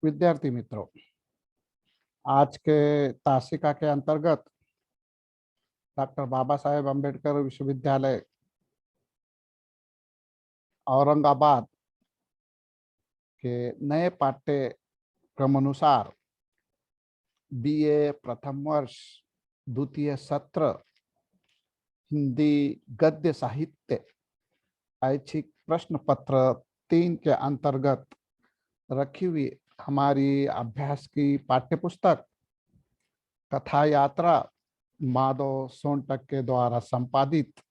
विद्यार्थी मित्रों, आज के तासिका के अंतर्गत डॉक्टर बाबा साहेब अम्बेडकर विश्वविद्यालय औरंगाबाद के नए पाठ्यक्रम अनुसार बीए प्रथम वर्ष द्वितीय सत्र हिंदी गद्य साहित्य ऐच्छिक प्रश्न पत्र 3 के अंतर्गत रखी हुई हमारी अभ्यास की पाठ्यपुस्तक कथा यात्रा माधव सोनटक के द्वारा संपादित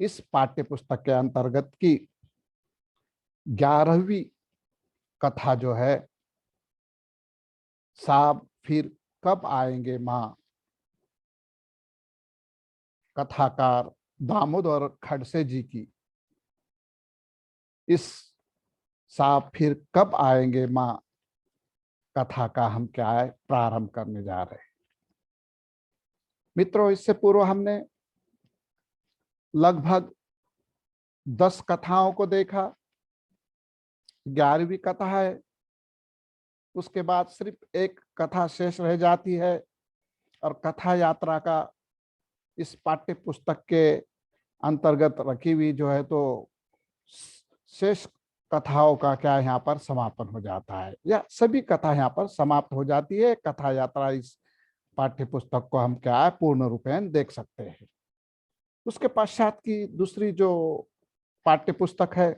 इस पाठ्यपुस्तक के अंतर्गत की 11वीं कथा जो है साहब फिर कब आएंगे माँ, कथाकार दामोदर खड़से जी की इस साहब फिर कब आएंगे माँ कथा का हम क्या है प्रारंभ करने जा रहे हैं। मित्रों, इससे पूर्व हमने लगभग 10 कथाओं को देखा। 11वीं कथा है, उसके बाद सिर्फ एक कथा शेष रह जाती है और कथा यात्रा का इस पाठ्य पुस्तक के अंतर्गत रखी हुई जो है तो शेष कथाओं का क्या यहाँ पर समापन हो जाता है, या सभी कथा यहाँ पर समाप्त हो जाती है। कथा यात्रा इस पाठ्य पुस्तक को हम क्या है पूर्ण रूपेण देख सकते हैं। उसके पश्चात की दूसरी जो पाठ्य पुस्तक है,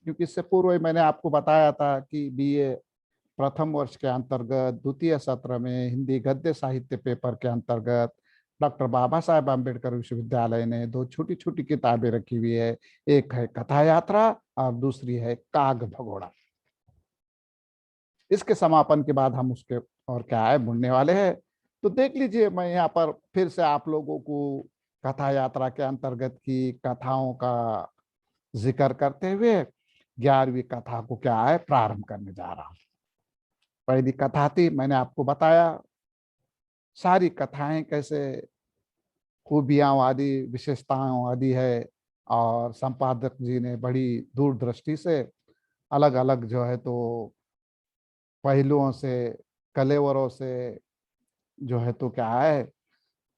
क्योंकि इससे पूर्व मैंने आपको बताया था कि बीए प्रथम वर्ष के अंतर्गत द्वितीय सत्र में हिंदी गद्य साहित्य पेपर के अंतर्गत डॉक्टर बाबा साहेब अम्बेडकर विश्वविद्यालय ने 2 छोटी छोटी किताबें रखी हुई है। एक है कथा यात्रा और दूसरी है काग भगोड़ा। इसके समापन के बाद हम उसके और क्या है मुड़ने वाले हैं। तो देख लीजिए, मैं यहाँ पर फिर से आप लोगों को कथा यात्रा के अंतर्गत की कथाओं का जिक्र करते हुए 11वीं कथा को क्या है प्रारंभ करने जा रहा हूँ। पहली कथा थी, मैंने आपको बताया सारी कथाएं कैसे खूबियां वाली विशेषताओं वाली है और संपादक जी ने बड़ी दूरदृष्टि से अलग अलग जो है तो पहलुओं से कलेवरों से जो है तो क्या है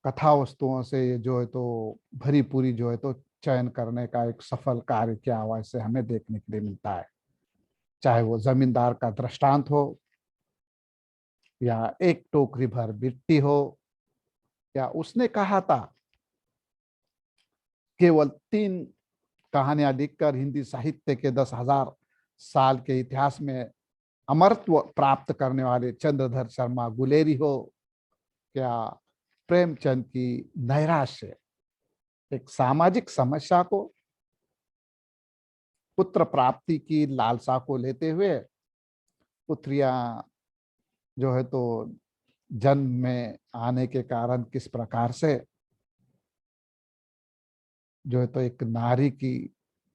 कथा वस्तुओं से जो है तो भरी पूरी जो है तो चयन करने का एक सफल कार्य किया हुआ इससे हमें देखने के लिए मिलता है। चाहे वो जमींदार का दृष्टांत हो, या एक टोकरी भर मिट्टी हो, या उसने कहा था केवल 3 कहानियां लिखकर हिंदी साहित्य के 10,000 साल के इतिहास में अमरत्व प्राप्त करने वाले चंद्रधर शर्मा गुलेरी हो, क्या प्रेमचंद की नैराश्य एक सामाजिक समस्या को पुत्र प्राप्ति की लालसा को लेते हुए पुत्रियां जो है तो जन्म में आने के कारण किस प्रकार से जो है तो एक नारी की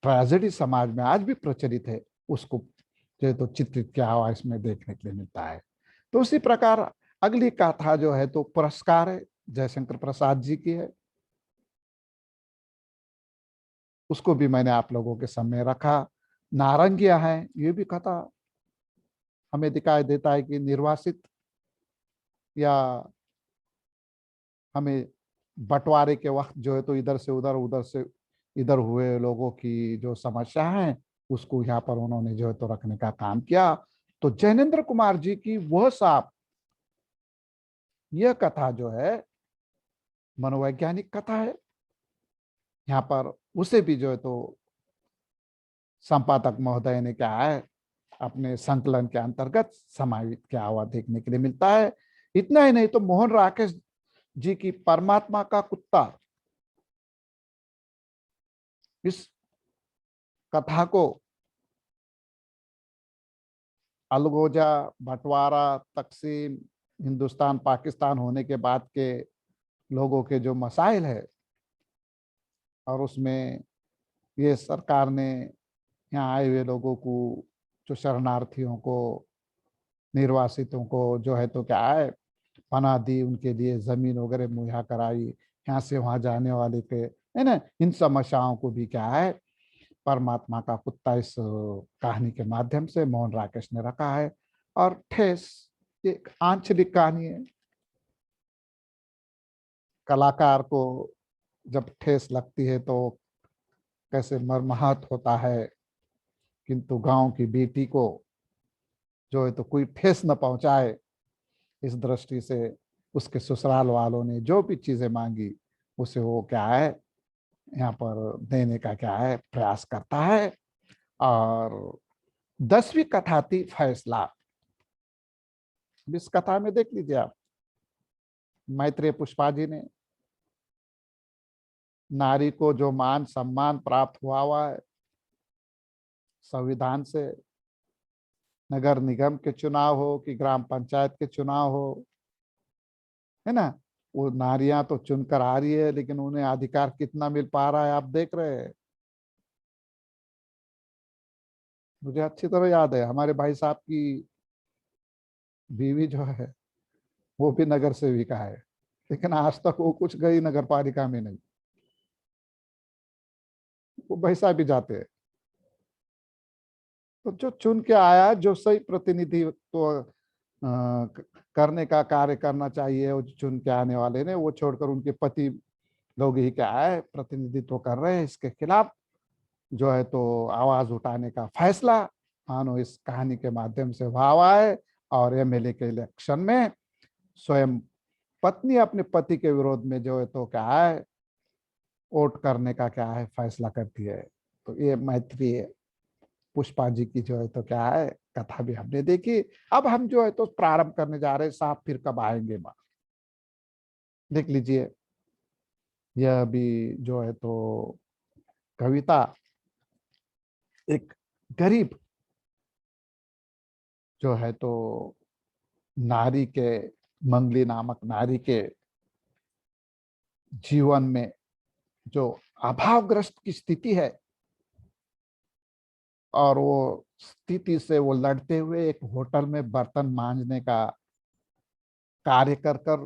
ट्रेजेडी समाज में आज भी प्रचलित है, उसको जो है तो चित्रित किया हुआ इसमें देखने के लिए मिलता है। तो उसी प्रकार अगली कथा जो है तो पुरस्कार है, जयशंकर प्रसाद जी की है। उसको भी मैंने आप लोगों के सामने रखा। नारंगियां हैं, ये भी कथा हमें दिखाई देता है कि निर्वासित या हमें बंटवारे के वक्त जो है तो इधर से उधर उधर से इधर हुए लोगों की जो समस्या है उसको यहाँ पर उन्होंने जो है तो रखने का काम किया। तो जैनेन्द्र कुमार जी की वह साहब यह कथा जो है मनोवैज्ञानिक कथा है। यहाँ पर उसे भी जो है तो संपादक महोदय ने क्या है अपने संकलन के अंतर्गत समाहित किया हुआ देखने के लिए मिलता है। इतना ही नहीं तो मोहन राकेश जी की परमात्मा का कुत्ता, इस कथा को अलगोजा, बंटवारा, तकसीम, हिंदुस्तान पाकिस्तान होने के बाद के लोगों के जो मसाइल है और उसमें ये सरकार ने यहाँ आए हुए लोगों को, जो शरणार्थियों को, निर्वासितों को जो है तो क्या है पनाह दी, उनके लिए जमीन वगैरह मुहैया कराई, यहाँ से वहां जाने वाले के है ना, इन समस्याओं को भी क्या है परमात्मा का कुत्ता इस कहानी के माध्यम से मोहन राकेश ने रखा है। और ठेस एक आंचलिक कहानी है। कलाकार को जब ठेस लगती है तो कैसे मर्माहत होता है, किंतु गांव की बेटी को जो है तो कोई ठेस न पहुंचाए, इस दृष्टि से उसके ससुराल वालों ने जो भी चीजें मांगी उसे वो क्या है यहाँ पर देने का क्या है प्रयास करता है। और 10वीं कथा थी फैसला। इस कथा में देख लीजिए आप, मैत्रेय पुष्पा जी ने नारी को जो मान सम्मान प्राप्त हुआ है संविधान से, नगर निगम के चुनाव हो कि ग्राम पंचायत के चुनाव हो, है ना, वो नारियां तो चुनकर आ रही है, लेकिन उन्हें अधिकार कितना मिल पा रहा है आप देख रहे हैं। मुझे अच्छी तरह याद है हमारे भाई साहब की बीवी जो है वो भी नगर सेविका है, लेकिन आज तक वो कुछ गई नगर पालिका में नहीं। वो भाई साहब भी जाते हैं। तो जो चुन के आया, जो सही प्रतिनिधित्व तो करने का कार्य करना चाहिए, वो चुन के आने वाले ने, वो छोड़कर उनके पति लोग ही क्या है प्रतिनिधित्व कर रहे हैं, इसके खिलाफ जो है तो आवाज उठाने का फैसला मानो इस कहानी के माध्यम से हुआ है। और एमएलए के इलेक्शन में स्वयं पत्नी अपने पति के विरोध में जो है तो क्या है वोट करने का क्या है फैसला करती है। तो ये मैत्री पुष्पा जी की जो है तो क्या है कथा भी हमने देखी। अब हम जो है तो प्रारंभ करने जा रहे हैं, साहब फिर कब आएंगे माँ। देख लीजिए, यह भी जो है तो कविता एक गरीब जो है तो नारी के, मंगली नामक नारी के जीवन में जो अभावग्रस्त की स्थिति है, और वो स्थिति से वो लड़ते हुए एक होटल में बर्तन मांजने का कार्य कर कर,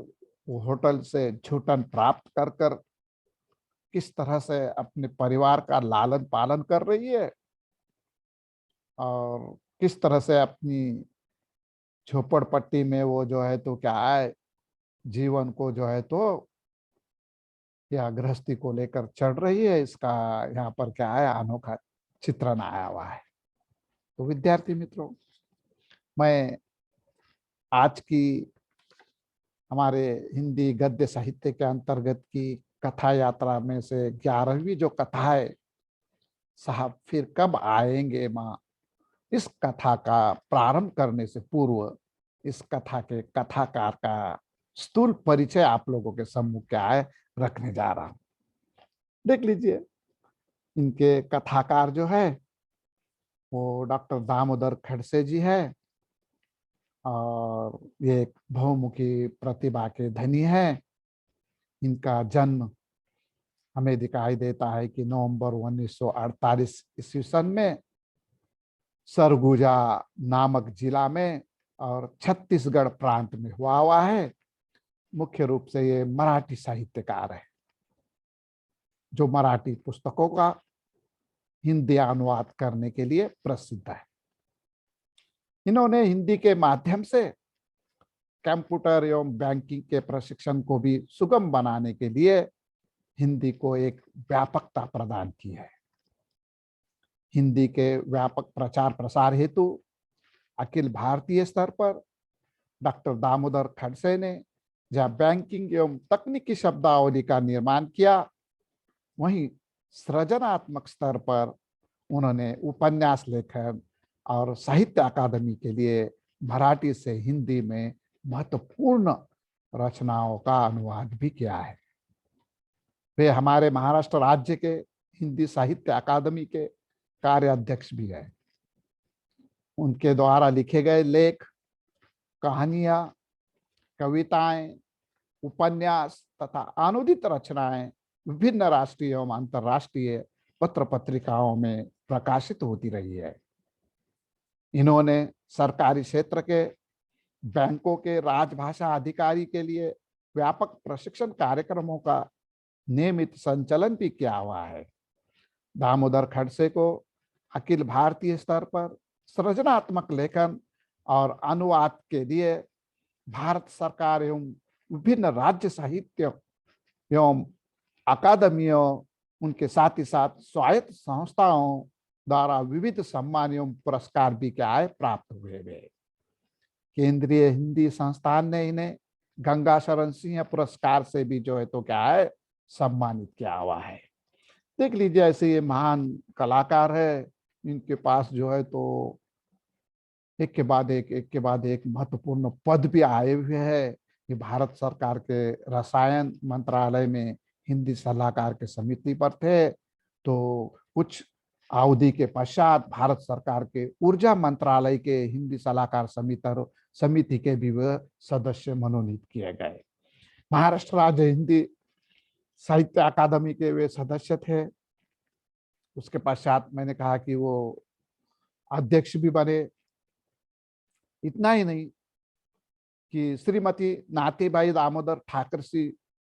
वो होटल से छूटन प्राप्त कर कर किस तरह से अपने परिवार का लालन पालन कर रही है, और किस तरह से अपनी झोपड़पट्टी में वो जो है तो क्या है जीवन को जो है तो या गृहस्थी को लेकर चढ़ रही है, इसका यहाँ पर क्या है अनोखा चित्रण आया हुआ है। तो विद्यार्थी मित्रों, मैं आज की हमारे हिंदी गद्य साहित्य के अंतर्गत की कथा यात्रा में से 11वीं जो कथा है, साहब फिर कब आएंगे माँ, इस कथा का प्रारंभ करने से पूर्व इस कथा के कथाकार का स्थूल परिचय आप लोगों के सम्मुख क्या है रखने जा रहा हूं। देख लीजिए, इनके कथाकार जो है वो डॉक्टर दामोदर खड़से जी है, और ये एक बहुमुखी प्रतिभा के धनी है। इनका जन्म हमें दिखाई देता है कि नवंबर 1948 ईस्वी सन में सरगुजा नामक जिला में और छत्तीसगढ़ प्रांत में हुआ है। मुख्य रूप से ये मराठी साहित्यकार है जो मराठी पुस्तकों का हिंदी अनुवाद करने के लिए प्रसिद्ध है। इन्होंने हिंदी के माध्यम से कंप्यूटर एवं बैंकिंग के प्रशिक्षण को भी सुगम बनाने के लिए हिंदी को एक व्यापकता प्रदान की है। हिंदी के व्यापक प्रचार प्रसार हेतु अखिल भारतीय स्तर पर डॉक्टर दामोदर खड़से ने जहाँ बैंकिंग एवं तकनीकी शब्दावली का निर्माण किया, वहीं सृजनात्मक स्तर पर उन्होंने उपन्यास लेखन और साहित्य अकादमी के लिए मराठी से हिंदी में महत्वपूर्ण रचनाओं का अनुवाद भी किया है। वे हमारे महाराष्ट्र राज्य के हिंदी साहित्य अकादमी के कार्याध्यक्ष भी है। उनके द्वारा लिखे गए लेख, कहानियां, कविताएं, उपन्यास तथा अनुदित रचनाएं विभिन्न राष्ट्रीय एवं अंतर्राष्ट्रीय पत्र पत्रिकाओं में प्रकाशित होती रही है। इन्होंने सरकारी क्षेत्र के बैंकों के राजभाषा अधिकारी के लिए व्यापक प्रशिक्षण कार्यक्रमों का नियमित संचालन भी किया हुआ है। दामोदर खड़से को अखिल भारतीय स्तर पर सृजनात्मक लेखन और अनुवाद के लिए भारत सरकार एवं विभिन्न राज्य साहित्य एवं अकादमियों, उनके साथ ही साथ स्वायत्त संस्थाओं द्वारा विविध सम्मान एवं पुरस्कार भी क्या है प्राप्त हुए वे। केंद्रीय हिंदी संस्थान ने इन्हें गंगा शरण सिंह पुरस्कार से भी जो है तो क्या है सम्मानित किया हुआ है। देख लीजिए, ऐसे ये महान कलाकार है, इनके पास जो है तो एक के बाद एक महत्वपूर्ण पद भी आए हुए हैं। ये भारत सरकार के रसायन मंत्रालय में हिंदी सलाहकार के समिति पर थे, तो कुछ अवधि के पश्चात भारत सरकार के ऊर्जा मंत्रालय के हिंदी सलाहकार समिति के भी वह सदस्य मनोनीत किए गए। महाराष्ट्र राज्य हिंदी साहित्य अकादमी के वे सदस्य थे। उसके पश्चात मैंने कहा कि वो अध्यक्ष भी बने। इतना ही नहीं कि श्रीमती नाथीबाई दामोदर ठाकरसी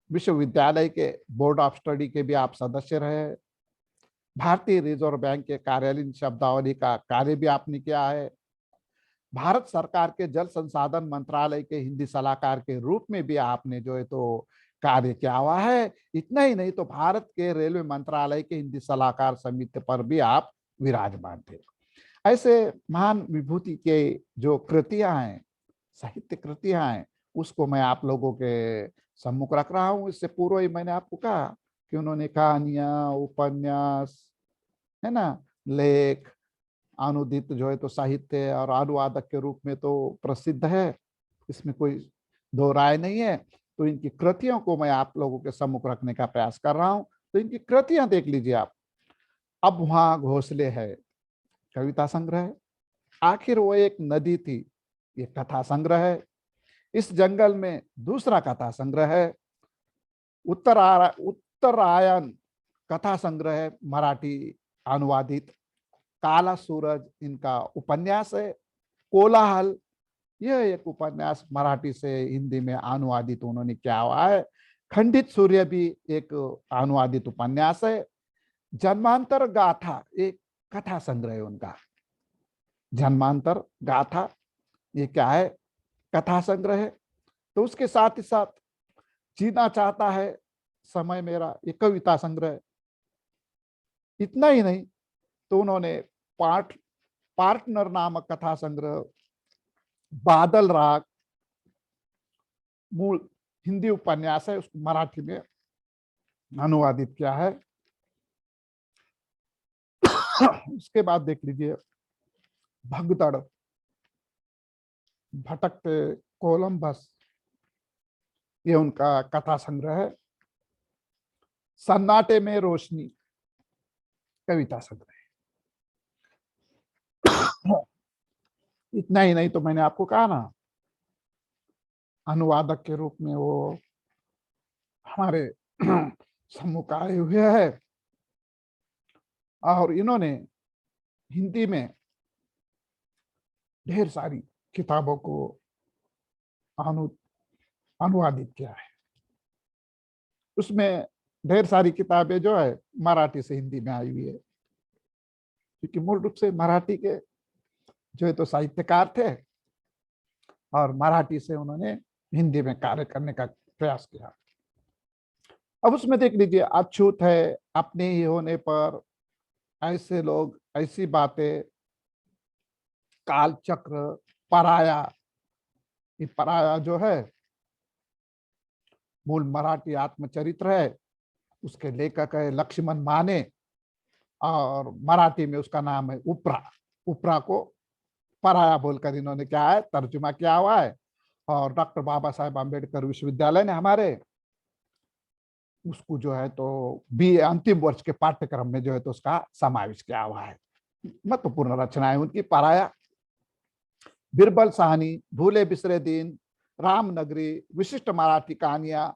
विश्वविद्यालय के बोर्ड ऑफ स्टडी के भी आप सदस्य रहे। भारतीय रिजर्व बैंक के कार्यालयीन शब्दावली का कार्य भी आपने किया है। भारत सरकार के जल संसाधन मंत्रालय के हिंदी सलाहकार के रूप में भी आपने जो है तो कार्य किया हुआ है। इतना ही नहीं तो भारत के रेलवे मंत्रालय के हिंदी सलाहकार समिति पर भी आप विराजमान थे। ऐसे महान विभूति के जो कृतियां हैं, साहित्य कृतियां हैं, उसको मैं आप लोगों के सम्मुख रख रहा हूं। इससे पूर्व ही मैंने आपको कहा कि उन्होंने कहानियां, उपन्यास, है ना, लेख, अनुदित जो है तो साहित्य और अनुवादक के रूप में तो प्रसिद्ध है, इसमें कोई दो राय नहीं है। तो इनकी कृतियों को मैं आप लोगों के सम्मुख रखने का प्रयास कर रहा हूं। तो इनकी कृतियां देख लीजिए आप। अब वहां घोंसले है कविता संग्रह, आखिर वो एक नदी थी ये कथा संग्रह है, इस जंगल में दूसरा कथा संग्रह है, उत्तरायण कथा संग्रह है मराठी अनुवादित, काला सूरज इनका उपन्यास है, कोलाहल यह एक उपन्यास मराठी से हिंदी में अनुवादित उन्होंने किया हुआ है, खंडित सूर्य भी एक अनुवादित उपन्यास है, जन्मांतर गाथा एक कथा संग्रह है उनका, जन्मांतर गाथा ये क्या है कथा संग्रह है। तो उसके साथ ही साथ जीना चाहता है समय मेरा ये कविता संग्रह। इतना ही नहीं तो उन्होंने पार्टनर नामक कथा संग्रह, बादल राग मूल हिंदी उपन्यास है, उसको मराठी में अनुवादित किया है। उसके बाद देख लीजिए भगदड़, भटकते कोलंबस ये उनका कथा संग्रह है, सन्नाटे में रोशनी कविता संग्रह। इतना ही नहीं तो मैंने आपको कहा ना अनुवादक के रूप में वो हमारे सम्मुख आए हुए है और इन्होंने हिंदी में ढेर सारी किताबों को अनुवादित किया है। उसमें ढेर सारी किताबें जो है मराठी से हिंदी में आई हुई है, क्योंकि मूल रूप से मराठी के जो है तो साहित्यकार थे और मराठी से उन्होंने हिंदी में कार्य करने का प्रयास किया। अब उसमें देख लीजिए अछूत है, अपने ही होने पर, ऐसे लोग, ऐसी बातें, काल चक्र, पराया। ये पराया जो है मूल मराठी आत्मचरित्र है, उसके लेखक है लक्ष्मण माने और मराठी में उसका नाम है उपरा। उपरा को पराया बोलकर इन्होंने क्या है तर्जुमा किया हुआ है और डॉक्टर बाबा साहेब अम्बेडकर विश्वविद्यालय ने हमारे उसको जो है तो बीए अंतिम वर्ष के पाठ्यक्रम में जो है तो उसका समावेश किया हुआ है। महत्वपूर्ण रचनाएं उनकी पराया, बिरबल साहनी, भूले बिसरे दिन, रामनगरी, विशिष्ट मराठी कहानियां,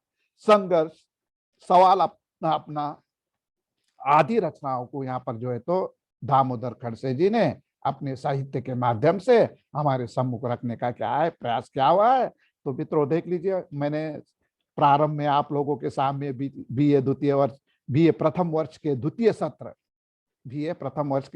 संघर्ष, सवाल अपना अपना आदि रचनाओं को यहाँ पर जो है तो दामोदर खड़से जी ने अपने साहित्य के माध्यम से हमारे सम्मुख रखने का क्या है प्रयास किया हुआ है। तो मित्रों देख लीजिए, मैंने प्रारंभ में आप लोगों के सामने बीए प्रथम वर्ष के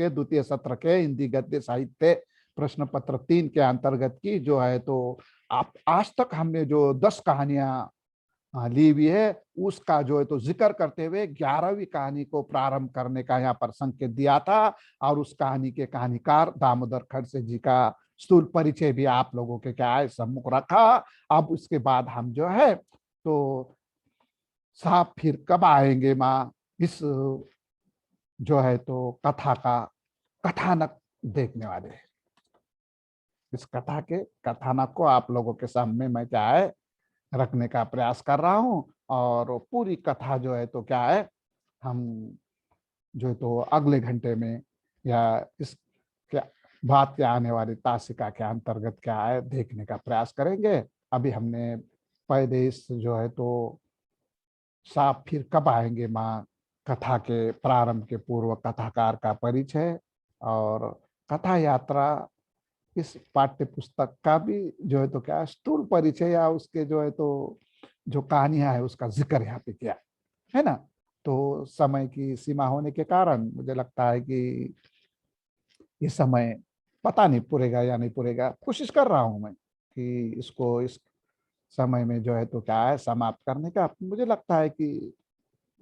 द्वितीय सत्र के हिंदी गद्य साहित्य प्रश्न पत्र 3 के अंतर्गत की जो है तो आप आज तक हमने जो 10 कहानियां ली हुई है उसका जो है तो जिक्र करते हुए 11वीं कहानी को प्रारंभ करने का यहाँ पर संकेत दिया था। और उस कहानी के कहानीकार दामोदर खड़से जी का स्थूल परिचय भी आप लोगों के क्या है सम्मुख रखा। अब उसके बाद हम जो है तो साहब फिर कब आएंगे माँ इस जो है तो कथा का कथानक देखने वाले हैं। इस कथा के कथानक को आप लोगों के सामने मैं क्या है रखने का प्रयास कर रहा हूं। और पूरी कथा जो है तो क्या है हम जो है तो अगले घंटे में या इस क्या बात के आने वाली तासिका के अंतर्गत क्या है देखने का प्रयास करेंगे। अभी हमने पहले इस जो है तो साहब फिर कब आएंगे माँ कथा के प्रारंभ के पूर्व कथाकार का परिचय और कथा यात्रा इस पाठ्य पुस्तक का भी जो है तो क्या स्थूल परिचय या उसके जो है तो जो कहानियां है उसका जिक्र यहाँ पे किया है ना। तो समय की सीमा होने के कारण मुझे लगता है कि ये समय पता नहीं पूरेगा या नहीं पूरेगा। कोशिश कर रहा हूं मैं कि इसको इस समय में जो है तो क्या है समाप्त करने का। मुझे लगता है कि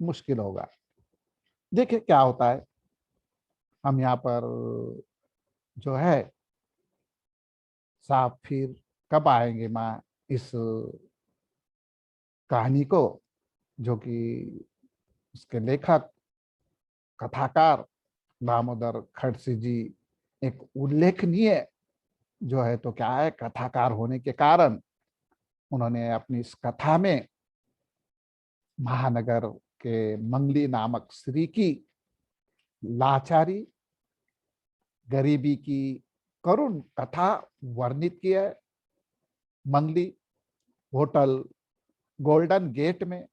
मुश्किल होगा। देखिए क्या होता है। हम यहाँ पर जो है साहब फिर कब आएंगे माँ इस कहानी को जो कि उसके लेखक कथाकार दामोदर खड़से जी एक उल्लेखनीय जो है तो क्या है कथाकार होने के कारण उन्होंने अपनी इस कथा में महानगर के मंगली नामक स्त्री की लाचारी गरीबी की करुण कथा वर्णित की है। मंगली होटल गोल्डन गेट में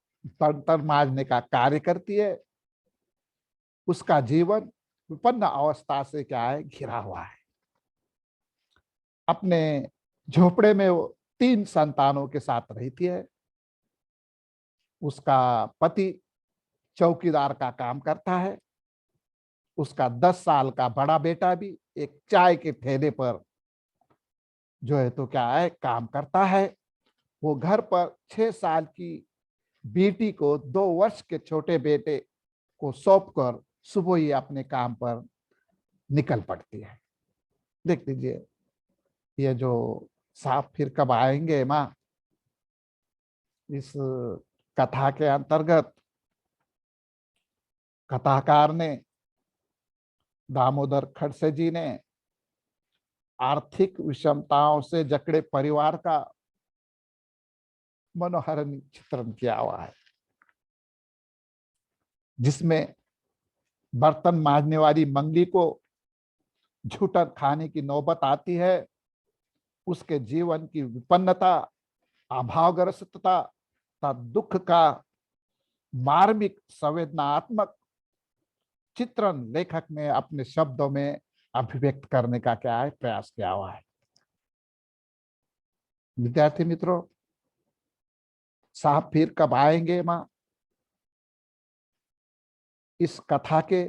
बर्तन मांजने का कार्य करती है। उसका जीवन विपन्न अवस्था से क्या है घिरा हुआ है। अपने झोपड़े में वो 3 संतानों के साथ रहती है। उसका पति चौकीदार का काम करता है। उसका 10 साल का बड़ा बेटा भी एक चाय के ठेले पर जो है तो क्या है काम करता है। वो घर पर 6 साल की बेटी को 2 वर्ष के छोटे बेटे को सौंप कर सुबह ही अपने काम पर निकल पड़ती है। देख लीजिए ये जो साहब फिर कब आएंगे माँ इस कथा के अंतर्गत कथाकार ने दामोदर खड़से जी ने आर्थिक विषमताओं से जकड़े परिवार का मनोहर चित्रण किया हुआ है जिसमें बर्तन मांजने वाली मंगली को झूठन खाने की नौबत आती है। उसके जीवन की विपन्नता अभावग्रस्तता तथा दुख का मार्मिक संवेदनात्मक चित्रण लेखक ने अपने शब्दों में अभिव्यक्त करने का क्या है प्रयास किया हुआ है। विद्यार्थी मित्रों साहब फिर कब आएंगे माँ इस कथा के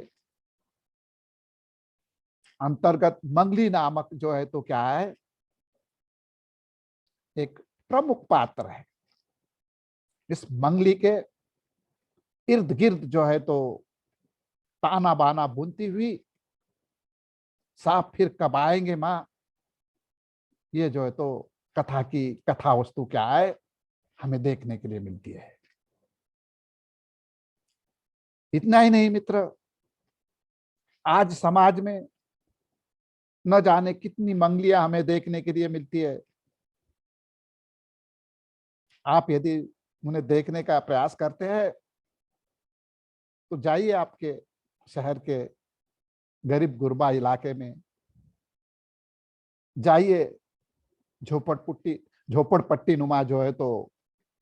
अंतर्गत मंगली नामक जो है तो क्या है एक प्रमुख पात्र है। इस मंगली के इर्द गिर्द जो है तो ताना बाना बुनती हुई साहब फिर कब आएंगे माँ ये जो है तो कथा की कथा वस्तु क्या है हमें देखने के लिए मिलती है। इतना ही नहीं मित्र आज समाज में न जाने कितनी मंगलियां हमें देखने के लिए मिलती है। आप यदि उन्हें देखने का प्रयास करते हैं तो जाइए आपके शहर के गरीब गुरबा इलाके में जाइए झोपड़पट्टी झोपड़पट्टी नुमा जो है तो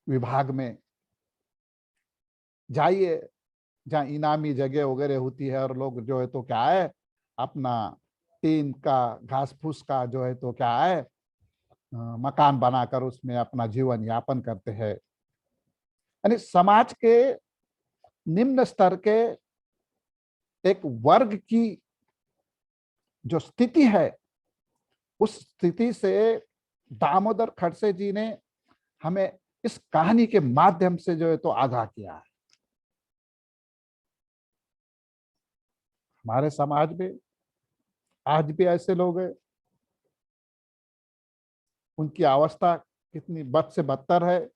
विभाग में जाइए जहाँ इनामी जगह वगैरह होती है और लोग जो है तो क्या है अपना टीन का घास फूस का जो है तो क्या है मकान बनाकर उसमें अपना जीवन यापन करते हैं। यानी समाज के निम्न स्तर के एक वर्ग की जो स्थिति है उस स्थिति से दामोदर खड़से जी ने हमें इस कहानी के माध्यम से जो है तो आगाह किया है। हमारे समाज में आज भी ऐसे लोग हैं, उनकी अवस्था कितनी बद से बदतर है।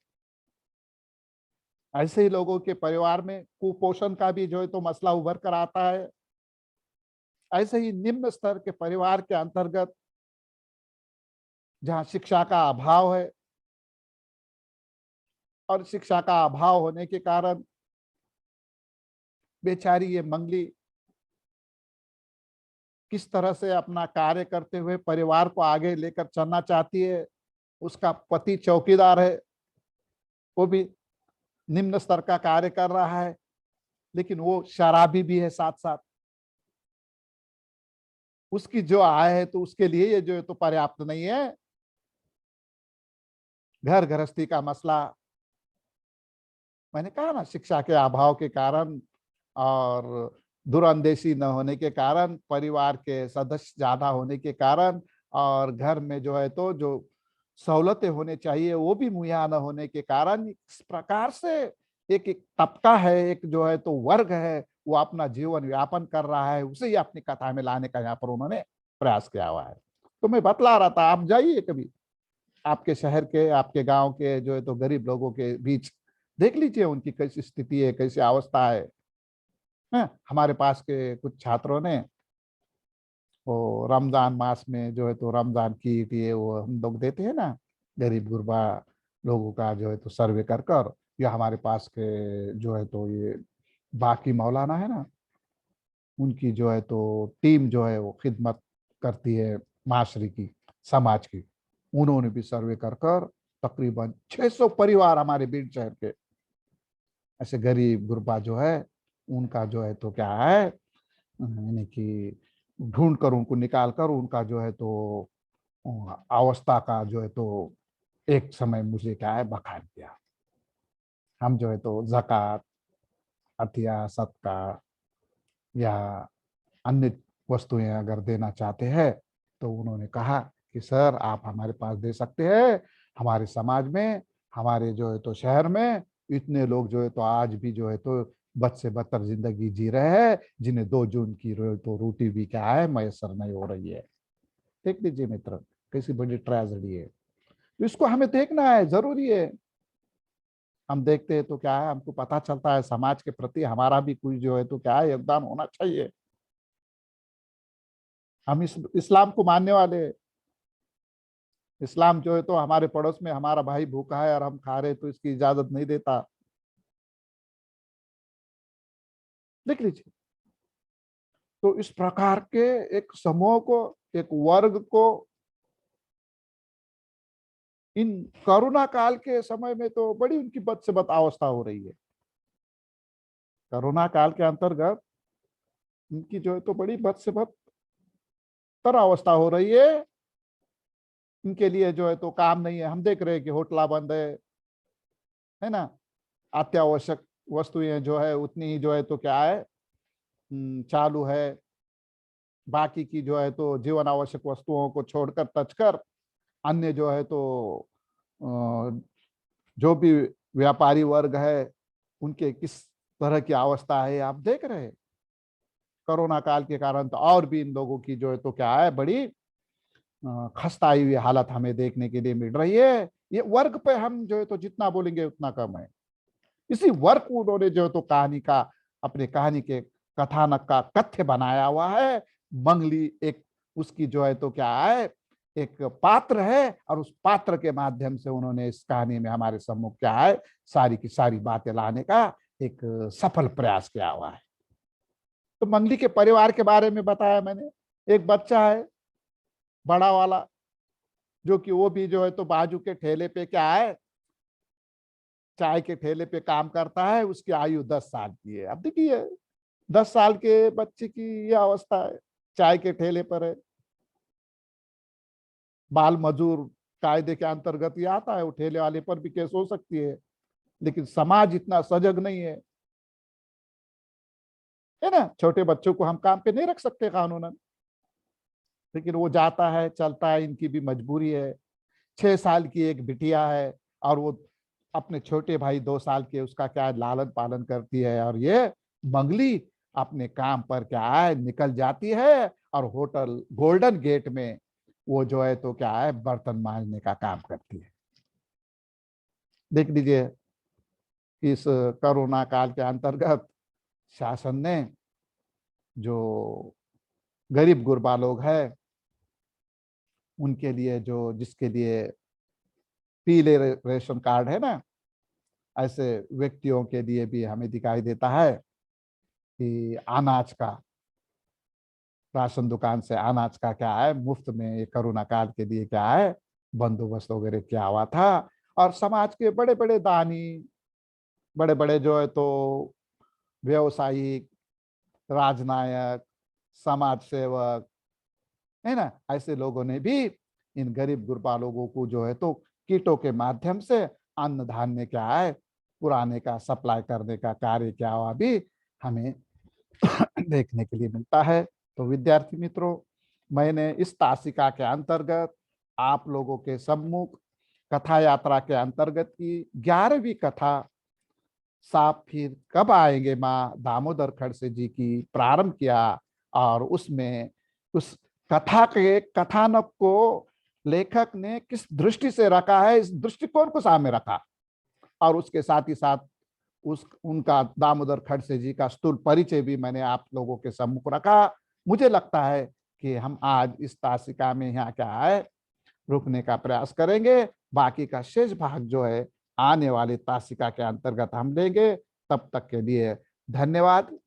ऐसे ही लोगों के परिवार में कुपोषण का भी जो है तो मसला उभर कर आता है। ऐसे ही निम्न स्तर के परिवार के अंतर्गत जहां शिक्षा का अभाव है, और शिक्षा का अभाव होने के कारण बेचारी ये मंगली किस तरह से अपना कार्य करते हुए परिवार को आगे लेकर चलना चाहती है। उसका पति चौकीदार है, वो भी निम्न स्तर का कार्य कर रहा है, लेकिन वो शराबी भी है साथ साथ। उसकी जो आय है तो उसके लिए ये जो है तो पर्याप्त नहीं है। घर गृहस्थी का मसला, मैंने कहा ना, शिक्षा के अभाव के कारण और दूरंदेशी न होने के कारण, परिवार के सदस्य ज्यादा होने के कारण, और घर में जो है तो जो सहूलतें होने चाहिए वो भी मुहैया न होने के कारण, इस प्रकार से एक तबका है, एक जो है तो वर्ग है, वो अपना जीवन यापन कर रहा है। उसे ही अपनी कथा में लाने का यहाँ पर उन्होंने प्रयास किया हुआ है। तो मैं बतला रहा था, आप जाइए कभी आपके शहर के, आपके गांव के जो है तो गरीब लोगों के बीच, देख लीजिए उनकी कैसी स्थिति है, कैसी अवस्था है। हमारे पास के कुछ छात्रों ने वो रमजान मास में जो है तो रमजान कीट ये वो हम लोग देते हैं ना, गरीब गुरबा लोगों का जो है तो सर्वे कर कर, या हमारे पास के जो है तो ये बाकी मौलाना है ना, उनकी जो है तो टीम जो है वो खिदमत करती है माशरे की, समाज की। उन्होंने भी सर्वे कर कर तकरीबन 600 परिवार हमारे बीड़ शहर के ऐसे गरीब गुरबा जो है, उनका जो है तो क्या है, यानी कि ढूंढ कर उनको निकाल कर उनका जो है तो अवस्था का जो है तो एक समय मुझे क्या है बखान किया। हम जो है तो जक़ात, अतिया, सदका या अन्य वस्तुएं अगर देना चाहते हैं, तो उन्होंने कहा कि सर आप हमारे पास दे सकते हैं। हमारे समाज में, हमारे जो है तो शहर में इतने लोग जो है तो आज भी जो है तो बद से बदतर जिंदगी जी रहे हैं, जिन्हें 2 जून की तो रोटी भी क्या है मैसर नहीं हो रही है। देख लीजिए मित्र, कैसी बड़ी ट्रेजेडी है। तो इसको हमें देखना है, जरूरी है। हम देखते हैं तो क्या है, हमको पता चलता है समाज के प्रति हमारा भी कोई जो है तो क्या है योगदान होना चाहिए। हम इस्लाम को मानने वाले हैं। इस्लाम जो है तो हमारे पड़ोस में हमारा भाई भूखा है और हम खा रहे तो इसकी इजाजत नहीं देता। देख लीजिए। तो इस प्रकार के एक समूह को, एक वर्ग को, इन कोरोना काल के समय में तो बड़ी उनकी बद से बद अवस्था हो रही है। कोरोना काल के अंतर्गत उनकी जो है तो बड़ी बद से बदतर अवस्था हो रही है। इनके लिए जो है तो काम नहीं है। हम देख रहे हैं कि होटला बंद है ना, अत्यावश्यक वस्तुएं जो है उतनी ही जो है तो क्या है चालू है। बाकी की जो है तो जीवन आवश्यक वस्तुओं को छोड़कर तचकर अन्य जो है तो जो भी व्यापारी वर्ग है, उनके किस तरह की अवस्था है आप देख रहे हैं। कोरोना काल के कारण तो और भी इन लोगों की जो है तो क्या है बड़ी खस्ताई हुई हालत हमें देखने के लिए मिल रही है। ये वर्ग पे हम जो है तो जितना बोलेंगे उतना कम है। इसी वर्ग को उन्होंने जो है तो कहानी का, अपने कहानी के कथानक का कथ्य बनाया हुआ है। मंगली एक उसकी जो है तो क्या है एक पात्र है, और उस पात्र के माध्यम से उन्होंने इस कहानी में हमारे सम्मुख क्या है सारी की सारी बातें लाने का एक सफल प्रयास किया हुआ है। तो मंगली के परिवार के बारे में बताया मैंने। एक बच्चा है बड़ा वाला, जो कि वो भी जो है तो बाजू के ठेले पे क्या है, चाय के ठेले पे काम करता है। उसकी आयु 10 साल की है। अब देखिए 10 साल के बच्चे की यह अवस्था है, चाय के ठेले पर है। बाल मजूर कायदे के अंतर्गत ये आता है, वो ठेले वाले पर भी केस हो सकती है। लेकिन समाज इतना सजग नहीं है ना। छोटे बच्चों को हम काम पे नहीं रख सकते कानूनन। लेकिन वो जाता है, चलता है, इनकी भी मजबूरी है। 6 साल की एक बिटिया है और वो अपने छोटे भाई 2 साल के, उसका क्या है, लालन पालन करती है। और ये मंगली अपने काम पर क्या है निकल जाती है और होटल गोल्डन गेट में वो जो है तो क्या है बर्तन मांजने का काम करती है। देख लीजिए, इस कोरोना काल के अंतर्गत शासन ने जो गरीब गुरबा लोग हैं उनके लिए, जो जिसके लिए पीले रेशन कार्ड है ना, ऐसे व्यक्तियों के लिए भी हमें दिखाई देता है कि अनाज का, राशन दुकान से अनाज का क्या है मुफ्त में ये कोरोना काल के लिए क्या है बंदोबस्त वगैरह किया हुआ था। और समाज के बड़े बड़े दानी, बड़े बड़े जो है तो व्यवसायिक, राजनायक, समाज सेवक, है ना, ऐसे लोगों ने भी इन गरीब गुरबा लोगों को जो है तो कीटों के माध्यम से अन्न धान्य क्या है पुराने का सप्लाई करने का कार्य क्या हुआ भी हमें देखने के लिए मिलता है। तो विद्यार्थी मित्रों, मैंने इस तासिका के अंतर्गत आप लोगों के सम्मुख कथा यात्रा के अंतर्गत की 11वीं कथा साप फिर कब आएंगे माँ दामोदर खड़से जी की प्रारंभ किया। और उसमें उस कथा के कथानक को लेखक ने किस दृष्टि से रखा है, इस दृष्टिकोण को सामने रखा। और उसके साथ ही साथ उस उनका दामोदर खड़से जी का स्थूल परिचय भी मैंने आप लोगों के सम्मुख रखा। मुझे लगता है कि हम आज इस तासिका में यहाँ क्या है रुकने का प्रयास करेंगे। बाकी का शेष भाग जो है आने वाली तासिका के अंतर्गत हम लेंगे। तब तक के लिए धन्यवाद।